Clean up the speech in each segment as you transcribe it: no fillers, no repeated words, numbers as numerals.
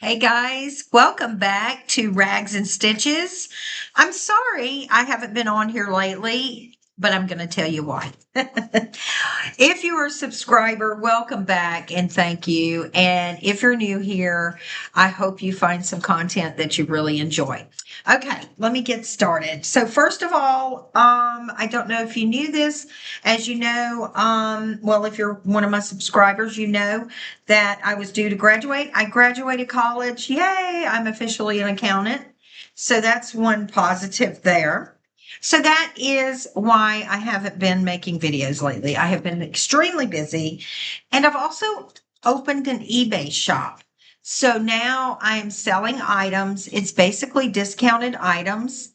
Hey guys, welcome back to Rags and Stitches. I'm sorry I haven't been on here lately, but I'm going to tell you why. If you're a subscriber, welcome back and thank you. And if you're new here, I hope you find some content that you really enjoy. Okay, let me get started. So first of all, I don't know if you knew this. As you know, well, if you're one of my subscribers, you know that I was due to graduate. I graduated college. Yay, I'm officially an accountant. So that's one positive there. So that is why I haven't been making videos lately. I have been extremely busy, and I've also opened an eBay shop. So now I am selling items. It's basically discounted items,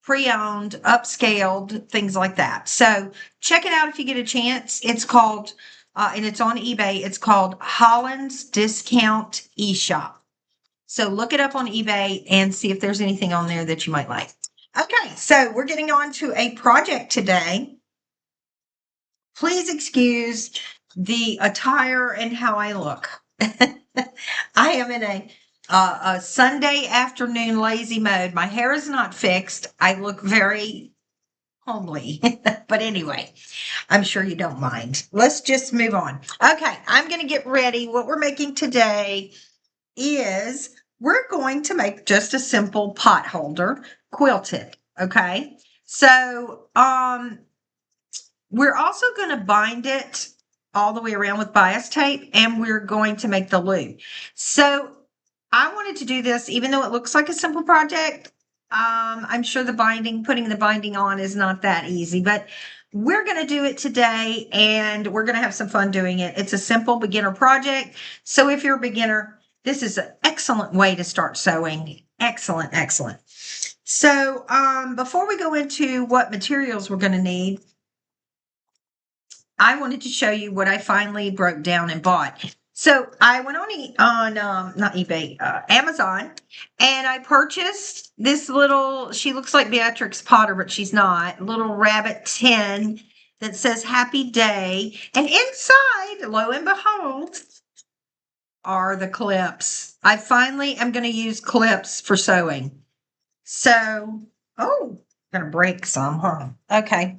pre-owned, upscaled, things like that. So check it out if you get a chance. It's called, and it's on eBay. It's called Holland's Discount eShop. So look it up on eBay and see if there's anything on there that you might like. Okay, so we're getting on to a project today. Please excuse the attire and how I look. I am in a Sunday afternoon lazy mode. My hair is not fixed. I look very homely. But anyway, I'm sure you don't mind. Let's just move on. Okay, I'm going to get ready. What we're making today is we're going to make just a simple pot holder quilted. Okay. So, we're also going to bind it all the way around with bias tape and we're going to make the loop. So I wanted to do this, even though it looks like a simple project. I'm sure putting the binding on is not that easy, but we're going to do it today and we're going to have some fun doing it. It's a simple beginner project. So if you're a beginner, this is an excellent way to start sewing. Excellent, excellent. So before we go into what materials we're going to need, I wanted to show you what I finally broke down and bought. So I went on not eBay, Amazon, and I purchased this little. She looks like Beatrix Potter, but she's not. Little rabbit tin that says "Happy Day," and inside, lo and behold, are the clips. I finally am going to use clips for sewing. So, oh, gonna break some, huh? Okay.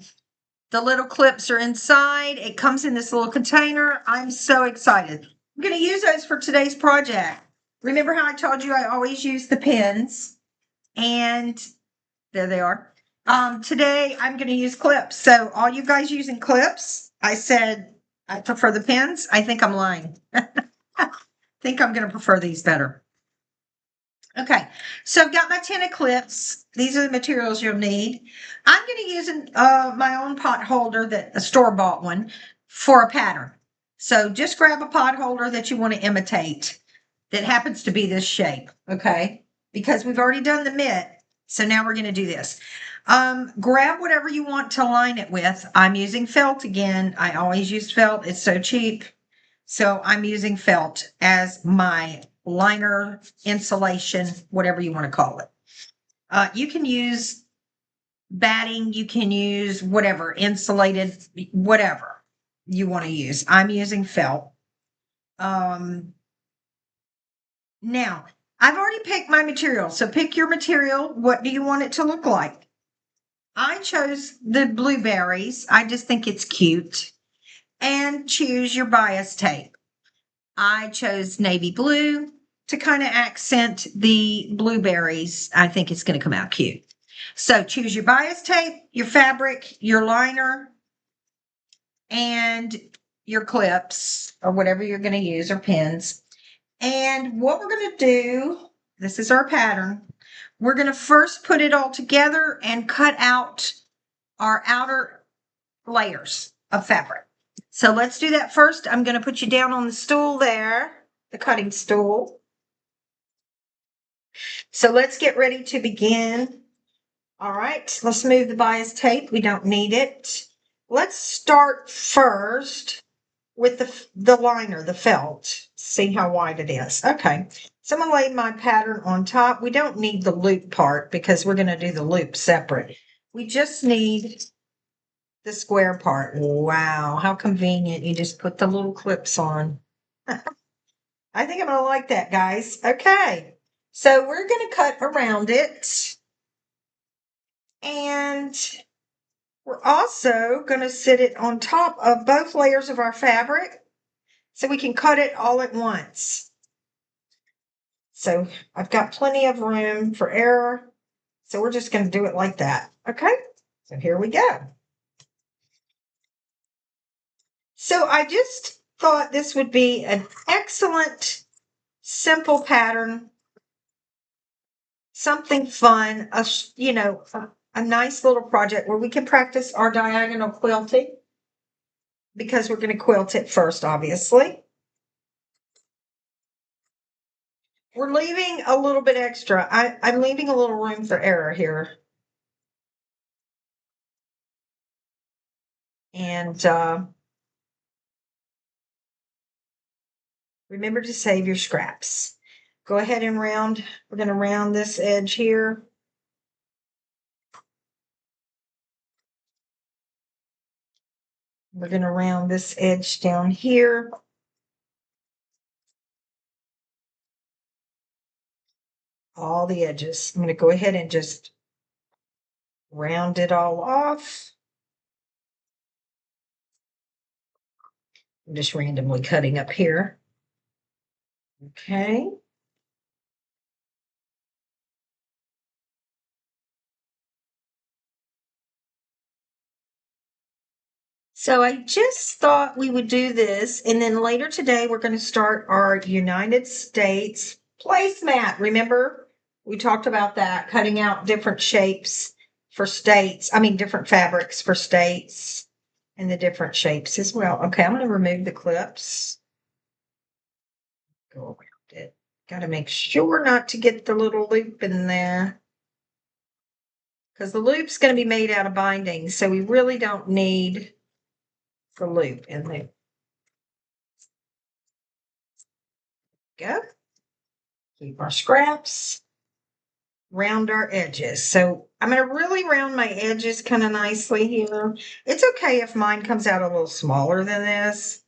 The little clips are inside. It comes in this little container. I'm so excited. I'm going to use those for today's project. Remember how I told you I always use the pins? And there they are. Today I'm going to use clips. So all you guys using clips, I said I prefer the pins. I think I'm lying. I think I'm going to prefer these better. Okay, so I've got my tin of clips. These are the materials you'll need. I'm going to use my own pot holder, a store-bought one, for a pattern. So just grab a pot holder that you want to imitate that happens to be this shape, okay? Because we've already done the mitt, so now we're going to do this. Grab whatever you want to line it with. I'm using felt again. I always use felt. It's so cheap. So I'm using felt as my liner, insulation, whatever you want to call it. You can use batting, you can use whatever, insulated, whatever you want to use. I'm using felt. Now, I've already picked my material. So pick your material. What do you want it to look like? I chose the blueberries. I just think it's cute. And choose your bias tape. I chose navy blue to kind of accent the blueberries. I think it's going to come out cute. So choose your bias tape, your fabric, your liner, and your clips or whatever you're going to use or pins. And what we're going to do, this is our pattern. We're going to first put it all together and cut out our outer layers of fabric. So let's do that first. I'm going to put you down on the stool there, the cutting stool. So let's get ready to begin. All right, let's move the bias tape. We don't need it. Let's start first with the liner, the felt. See how wide it is. Okay, so I'm going to lay my pattern on top. We don't need the loop part because we're going to do the loop separate. We just need the square part. Wow, how convenient. You just put the little clips on. I think I'm going to like that, guys. Okay. So we're going to cut around it. And we're also going to sit it on top of both layers of our fabric so we can cut it all at once. So I've got plenty of room for error. So we're just going to do it like that. Okay. So here we go. So I just thought this would be an excellent, simple pattern. Something fun, a nice little project where we can practice our diagonal quilting because we're going to quilt it first, obviously. We're leaving a little bit extra. I'm leaving a little room for error here. And remember to save your scraps. Go ahead and round. We're going to round this edge here. We're going to round this edge down here. All the edges. I'm going to go ahead and just round it all off. I'm just randomly cutting up here. Okay. So I just thought we would do this, and then later today we're going to start our United States placemat. Remember, we talked about that, cutting out different shapes for states. I mean, different fabrics for states and the different shapes as well. Okay, I'm going to remove the clips. Go around it. Got to make sure not to get the little loop in there, because the loop's going to be made out of binding, so we really don't need the loop in there. Go. Keep our scraps. Round our edges. So I'm going to really round my edges kind of nicely here. It's okay if mine comes out a little smaller than this.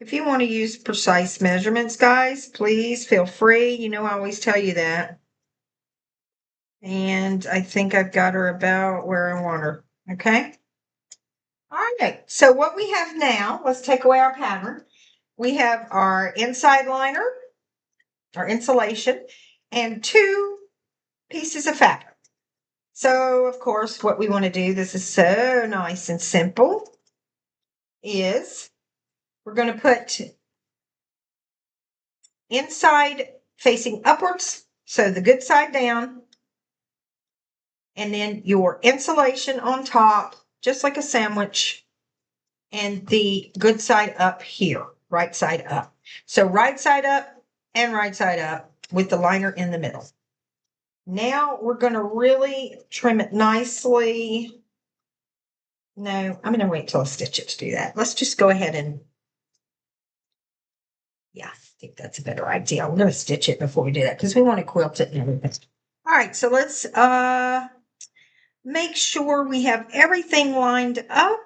If you want to use precise measurements, guys, please feel free. You know, I always tell you that. And I think I've got her about where I want her. Okay. All right. So what we have now, let's take away our pattern. We have our inside liner, our insulation, and 2 pieces of fabric. So, of course, what we want to do, this is so nice and simple, is we're going to put inside facing upwards, so the good side down, and then your insulation on top, just like a sandwich, and the good side up here, right side up. So right side up and right side up with the liner in the middle. Now we're going to really trim it nicely. No, I'm going to wait till I stitch it to do that. Let's just go ahead and, yeah, I think that's a better idea. I'm going to stitch it before we do that because we want to quilt it and everything. All right, so let's make sure we have everything lined up,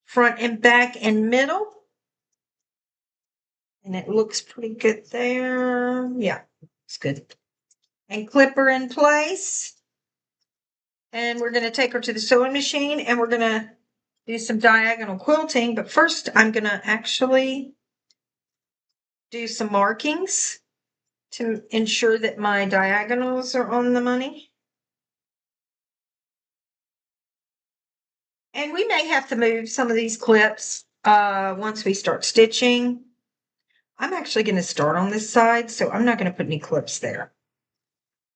front and back and middle. And it looks pretty good there. Yeah, it's good. And clip her in place. And we're going to take her to the sewing machine and we're going to do some diagonal quilting. But first, I'm going to actually do some markings to ensure that my diagonals are on the money. And we may have to move some of these clips once we start stitching. I'm actually going to start on this side, so I'm not going to put any clips there,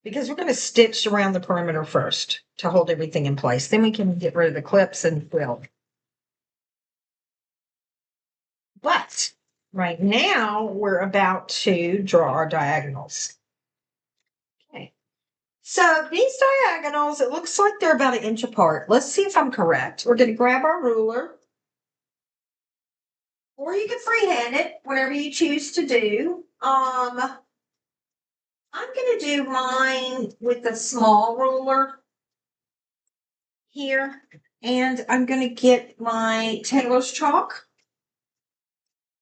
because we're going to stitch around the perimeter first to hold everything in place. Then we can get rid of the clips and quilt. But right now, we're about to draw our diagonals. Okay. So these diagonals, it looks like they're about 1 inch apart. Let's see if I'm correct. We're going to grab our ruler, or you can freehand it, whatever you choose to do. I'm going to do mine with a small ruler here, and I'm going to get my Taylor's chalk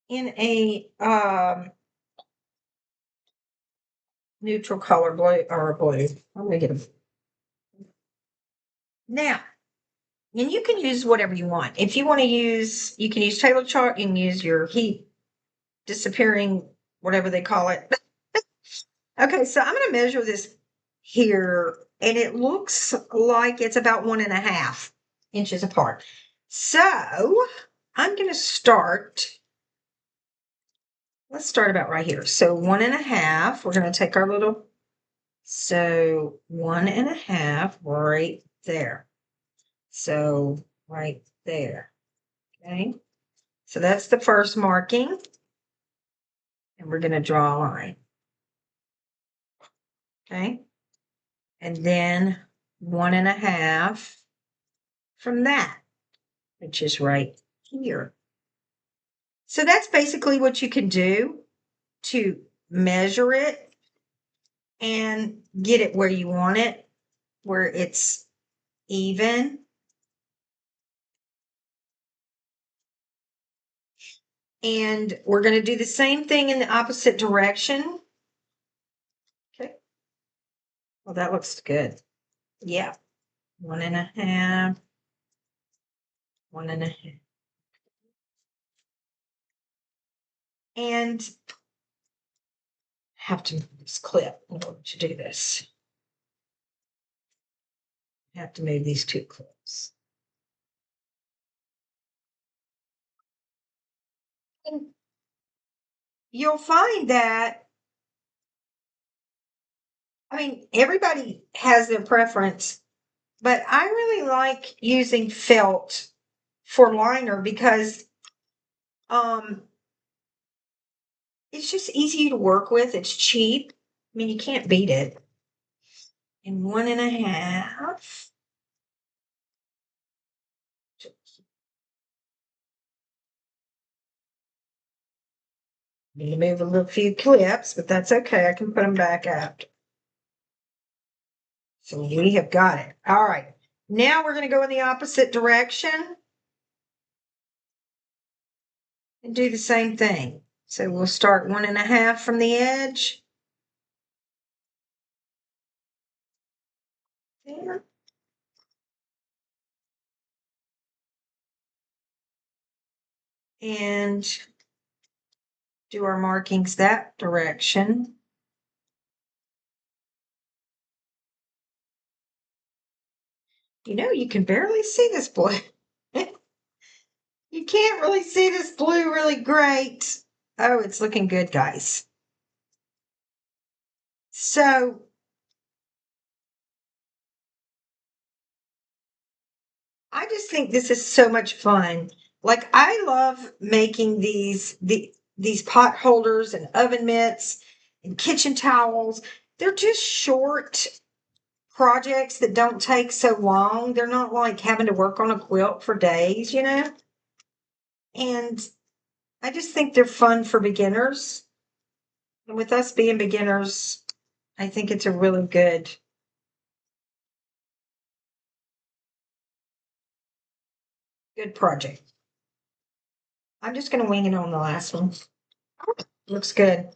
in a neutral color blue or blue. I'm gonna get them. Now, and you can use whatever you want. If you want to use, you can use table chalk, you can use your heat disappearing, whatever they call it. Okay, so I'm gonna measure this here, and it looks like it's about 1.5 inches apart. So I'm gonna start. Let's start about right here. So 1.5, we're gonna take our little, so 1.5 right there. So right there, okay? So that's the first marking, and we're gonna draw a line, okay? And then 1.5 from that, which is right here. So that's basically what you can do to measure it and get it where you want it, where it's even. And we're going to do the same thing in the opposite direction. Okay. Well, that looks good. Yeah. 1.5. 1.5. And have to move this clip in order to do this. Have to move these 2 clips. And you'll find that, I mean, everybody has their preference, but I really like using felt for liner because it's just easy to work with. It's cheap. I mean, you can't beat it. And 1.5. Need to move a little few clips, but that's okay. I can put them back out. So we have got it. All right. Now we're going to go in the opposite direction and do the same thing. So we'll start 1.5 from the edge. There. And do our markings that direction. You know, you can barely see this blue. You can't really see this blue really great. Oh, it's looking good, guys. So I just think this is so much fun. Like I love making these pot holders and oven mitts and kitchen towels. They're just short projects that don't take so long. They're not like having to work on a quilt for days, you know? And I just think they're fun for beginners. And with us being beginners, I think it's a really good project. I'm just going to wing it on the last one. Looks good.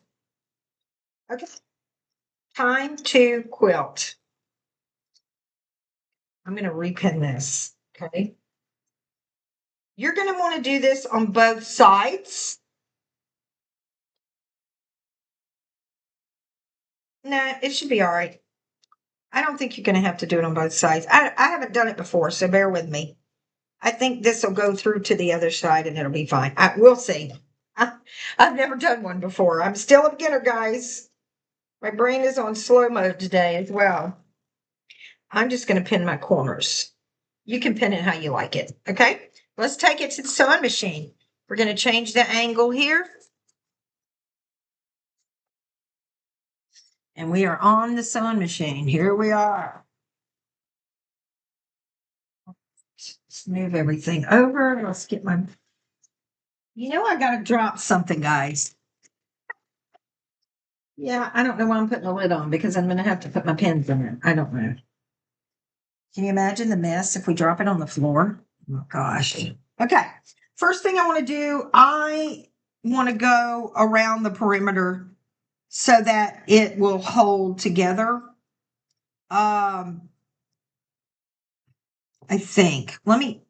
Okay. Time to quilt. I'm going to repin this. Okay. You're going to want to do this on both sides. Nah, it should be all right. I don't think you're going to have to do it on both sides. I haven't done it before, so bear with me. I think this will go through to the other side and it'll be fine. We'll see. I've never done one before. I'm still a beginner, guys. My brain is on slow mode today as well. I'm just going to pin my corners. You can pin it how you like it. Okay. Let's take it to the sewing machine. We're going to change the angle here. And we are on the sewing machine. Here we are. Let's move everything over. Let's get my, you know, I got to drop something, guys. Yeah, I don't know why I'm putting the lid on because I'm going to have to put my pins in it. I don't know. Can you imagine the mess if we drop it on the floor? Oh, gosh. Okay. First thing I want to do, I want to go around the perimeter so that it will hold together. I think. Let me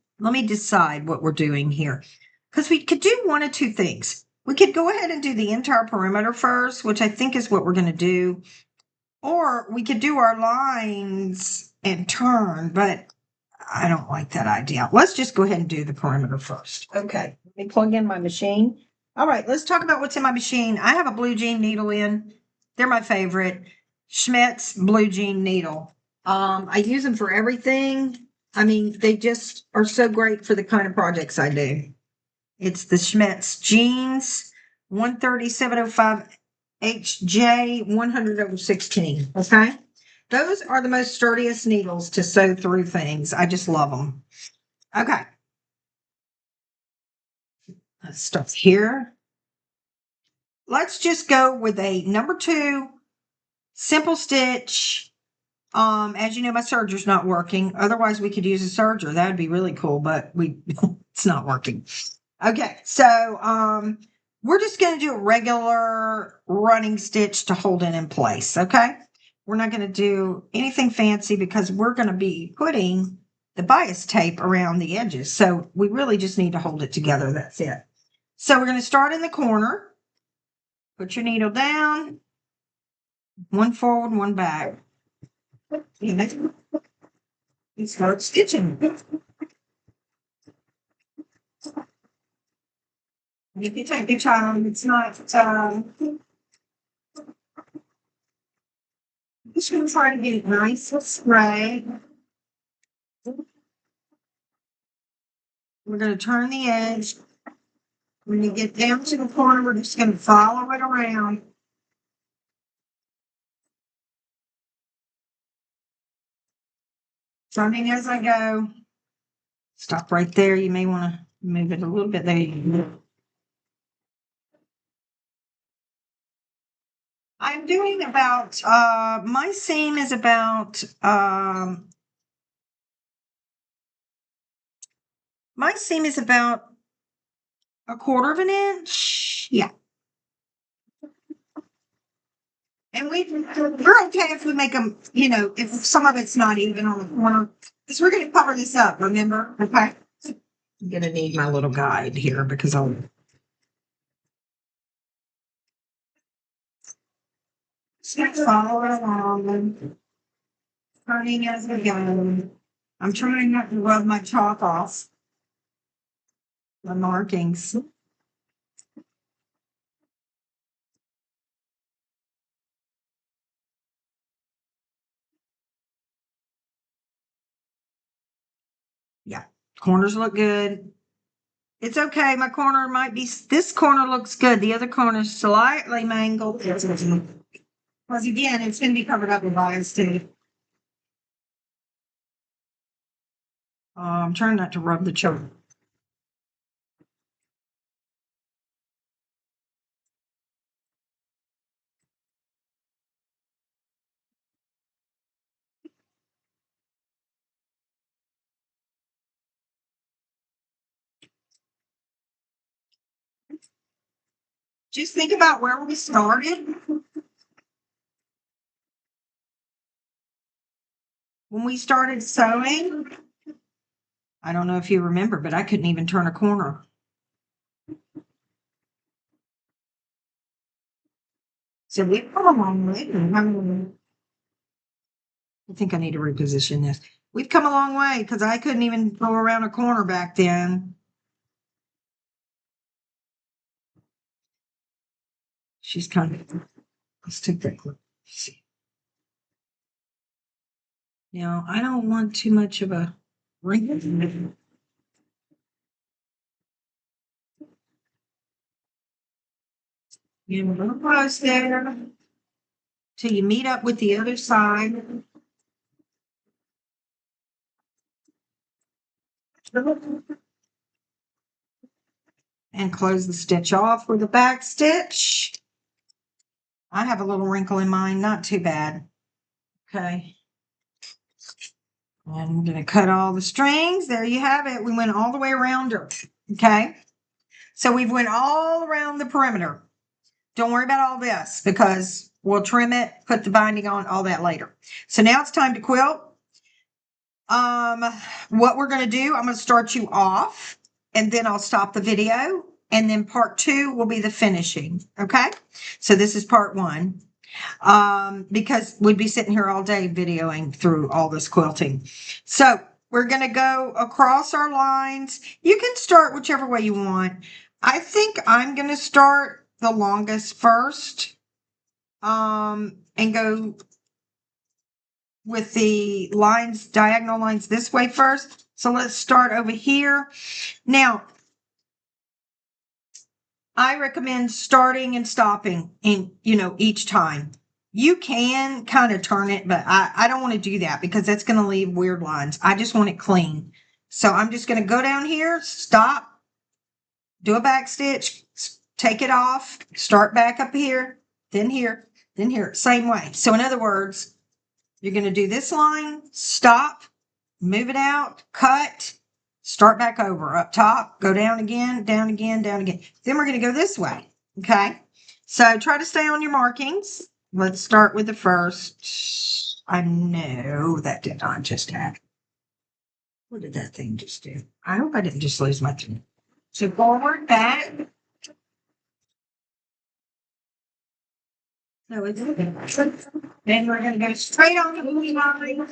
decide what we're doing here. Because we could do one of two things. We could go ahead and do the entire perimeter first, which I think is what we're going to do. Or we could do our lines and turn, but I don't like that idea. Let's just go ahead and do the perimeter first. Okay, let me plug in my machine. All right, let's talk about what's in my machine. I have a blue jean needle in. They're my favorite. Schmidt's blue jean needle. I use them for everything. I mean, they just are so great for the kind of projects I do. It's the Schmidt's jeans, 13705 HJ 100/16. Okay. Those are the most sturdiest needles to sew through things. I just love them. Okay. Let's start here. Let's just go with a number 2 simple stitch. As you know, my serger's not working. Otherwise, we could use a serger. That would be really cool, but it's not working. Okay, so we're just going to do a regular running stitch to hold it in place. Okay, we're not going to do anything fancy because we're going to be putting the bias tape around the edges. So we really just need to hold it together. That's it. So we're going to start in the corner. Put your needle down. One forward, one back. And start stitching. You can take your time. It's not. Just going to try to get it nice and straight. We're going to turn the edge. When you get down to the corner, we're just going to follow it around. Turning as I go. Stop right there. You may want to move it a little bit. There you go. I'm doing about, my seam is about, my seam is about 1/4 of an inch. Yeah. And we're okay if we make them, you know, if some of it's not even on the corner, because we're going to cover this up, remember? Okay. I'm going to need my little guide here because I'll just follow it along, turning as we go. I'm trying not to rub my chalk off the markings. Yeah, corners look good. It's okay. My corner might be, this corner looks good. The other corner is slightly mangled. Because again, it's going to be covered up with bias tape. I'm trying not to rub the chalk. Just think about where we started. When we started sewing, I don't know if you remember, but I couldn't even turn a corner. So we've come a long way. I think I need to reposition this. We've come a long way because I couldn't even go around a corner back then. She's kind of, let's take that quick. See. Now, I don't want too much of a wrinkle. Get a little close there till you meet up with the other side. And close the stitch off with a back stitch. I have a little wrinkle in mine, not too bad. Okay. And I'm going to cut all the strings. There you have it. We went all the way around her. Okay. So we've went all around the perimeter. Don't worry about all this because we'll trim it, put the binding on, all that later. So now it's time to quilt. What we're going to do, I'm going to start you off and then I'll stop the video. And then part 2 will be the finishing. Okay. So this is part 1. Because we'd be sitting here all day videoing through all this quilting. So we're going to go across our lines. You can start whichever way you want. I think I'm going to start the longest first. And go with the lines, diagonal lines this way first. So let's start over here. Now, I recommend starting and stopping in, each time. You can kind of turn it, but I don't want to do that because that's going to leave weird lines. I just want it clean. So I'm just going to go down here, stop, do a back stitch, take it off, start back up here, then here, then here, same way. So in other words, you're going to do this line, stop, move it out, cut, start back over, up top, go down again, down again, down again. Then we're going to go this way, okay? So try to stay on your markings. Let's start with the first. I know that did not just happen. What did that thing just do? I hope I didn't just lose my thing. So forward, back. So it's then we're going to go straight on the blue line.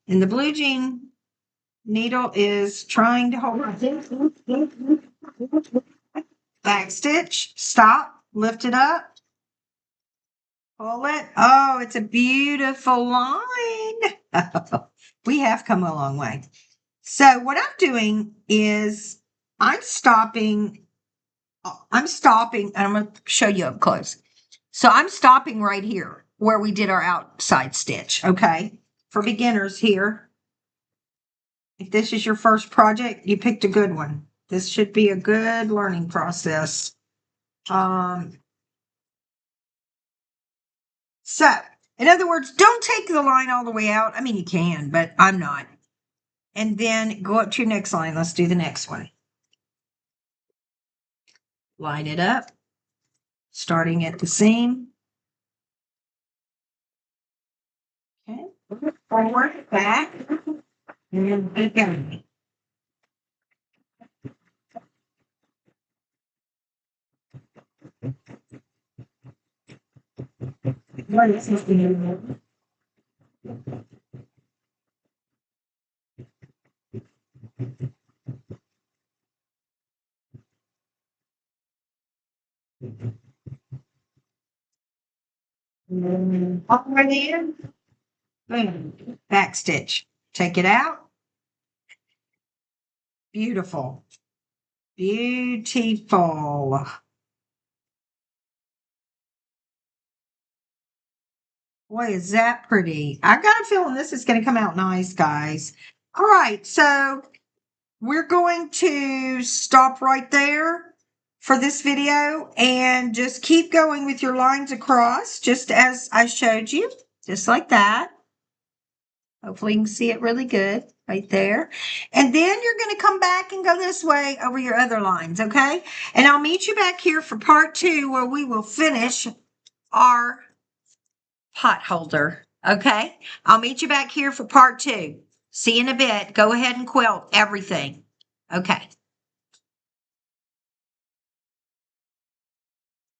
And the blue jean needle is trying to hold on. Back stitch, stop, lift it up, pull it. Oh, it's a beautiful line. We have come a long way. So what I'm doing is I'm stopping, and I'm going to show you up close. So I'm stopping right here where we did our outside stitch, okay? For beginners here, if this is your first project, you picked a good one. This should be a good learning process. So, in other words, don't take the line all the way out. I mean, you can, but I'm not. And then go up to your next line. Let's do the next one. Line it up, starting at the seam. Okay, forward, back, and then again. What is this thing? Up right in, boom, back stitch. Take it out. Beautiful. Beautiful. Boy, is that pretty. I've got a feeling this is going to come out nice, guys. All right, so we're going to stop right there for this video and just keep going with your lines across, just as I showed you, just like that. Hopefully you can see it really good right there. And then you're going to come back and go this way over your other lines, okay? And I'll meet you back here for part 2 where we will finish our potholder, okay? I'll meet you back here for part 2. See you in a bit. Go ahead and quilt everything. Okay.